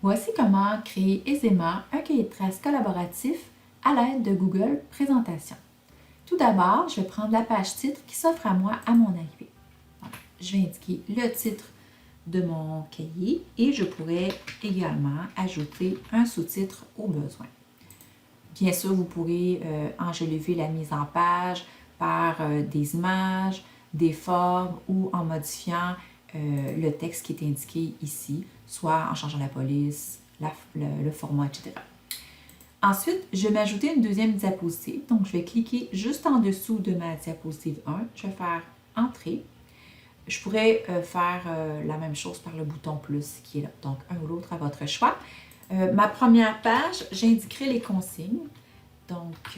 Voici comment créer aisément un cahier de traces collaboratif à l'aide de Google Présentation. Tout d'abord, je vais prendre la page titre qui s'offre à moi à mon arrivée. Donc, je vais indiquer le titre de mon cahier et je pourrais également ajouter un sous-titre au besoin. Bien sûr, vous pourrez enjoliver la mise en page par des images, des formes ou en modifiant le texte qui est indiqué ici, soit en changeant la police, le format, etc. Ensuite, je vais m'ajouter une deuxième diapositive. Donc, je vais cliquer juste en dessous de ma diapositive 1. Je vais faire « Entrée ». Je pourrais faire la même chose par le bouton « Plus » qui est là. Donc, un ou l'autre à votre choix. Ma première page, j'indiquerai les consignes. Donc,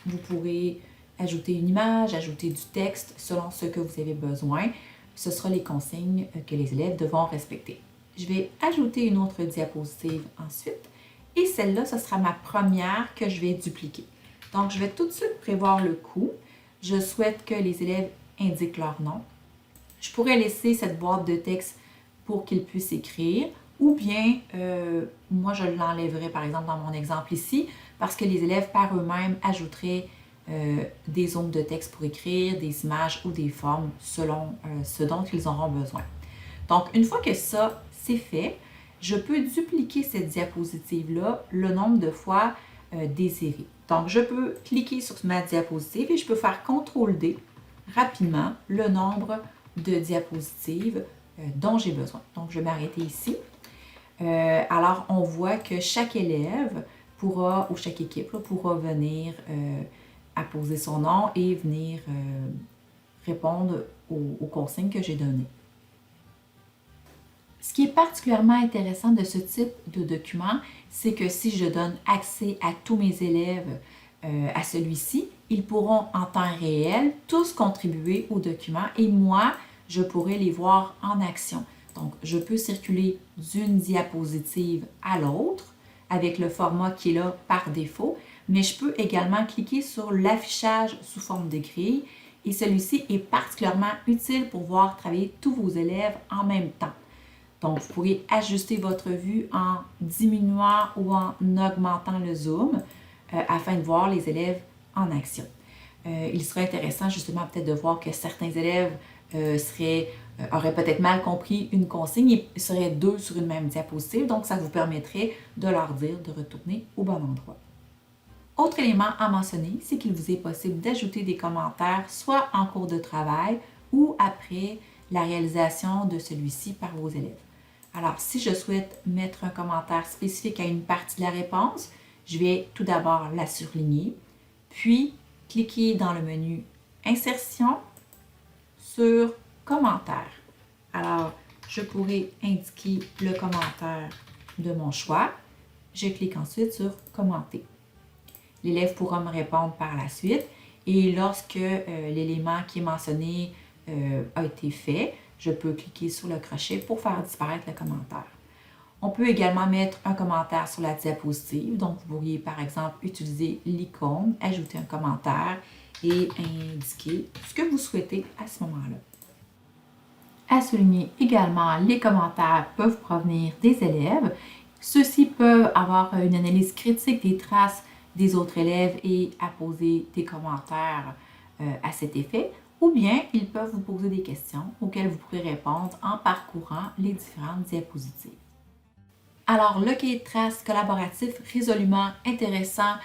vous pourrez ajouter une image, ajouter du texte selon ce que vous avez besoin. Ce sera les consignes que les élèves devront respecter. Je vais ajouter une autre diapositive ensuite. Et celle-là, ce sera ma première que je vais dupliquer. Donc, je vais tout de suite prévoir le coût. Je souhaite que les élèves indiquent leur nom. Je pourrais laisser cette boîte de texte pour qu'ils puissent écrire ou bien, moi, je l'enlèverai par exemple dans mon exemple ici parce que les élèves par eux-mêmes ajouteraient des zones de texte pour écrire, des images ou des formes selon ce dont ils auront besoin. Donc, une fois que ça, c'est fait, je peux dupliquer cette diapositive-là le nombre de fois désiré. Donc, je peux cliquer sur ma diapositive et je peux faire CTRL-D rapidement le nombre de diapositives dont j'ai besoin. Donc, je vais m'arrêter ici. Alors, on voit que chaque élève pourra, ou chaque équipe pourra venir apposer son nom et venir répondre aux consignes que j'ai données. Ce qui est particulièrement intéressant de ce type de document, c'est que si je donne accès à tous mes élèves à celui-ci, ils pourront en temps réel tous contribuer au document et moi, je pourrai les voir en action. Donc, je peux circuler d'une diapositive à l'autre avec le format qui est là par défaut, mais je peux également cliquer sur l'affichage sous forme de grille et celui-ci est particulièrement utile pour voir travailler tous vos élèves en même temps. Donc, vous pourrez ajuster votre vue en diminuant ou en augmentant le zoom afin de voir les élèves en action. Il serait intéressant justement peut-être de voir que certains élèves auraient peut-être mal compris une consigne et seraient deux sur une même diapositive, donc ça vous permettrait de leur dire de retourner au bon endroit. Autre élément à mentionner, c'est qu'il vous est possible d'ajouter des commentaires soit en cours de travail ou après la réalisation de celui-ci par vos élèves. Alors, si je souhaite mettre un commentaire spécifique à une partie de la réponse, je vais tout d'abord la surligner, puis cliquer dans le menu Insertion sur Commentaire. Alors, je pourrais indiquer le commentaire de mon choix. Je clique ensuite sur Commenter. L'élève pourra me répondre par la suite et lorsque l'élément qui est mentionné a été fait, je peux cliquer sur le crochet pour faire disparaître le commentaire. On peut également mettre un commentaire sur la diapositive. Donc, vous pourriez par exemple utiliser l'icône, ajouter un commentaire et indiquer ce que vous souhaitez à ce moment-là. À souligner également, les commentaires peuvent provenir des élèves. Ceux-ci peuvent avoir une analyse critique des traces des autres élèves et apposer des commentaires à cet effet. Ou bien, ils peuvent vous poser des questions auxquelles vous pourrez répondre en parcourant les différentes diapositives. Alors, le cahier de traces collaboratif résolument intéressant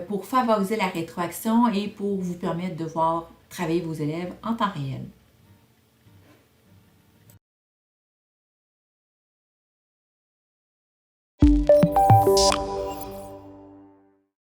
pour favoriser la rétroaction et pour vous permettre de voir travailler vos élèves en temps réel.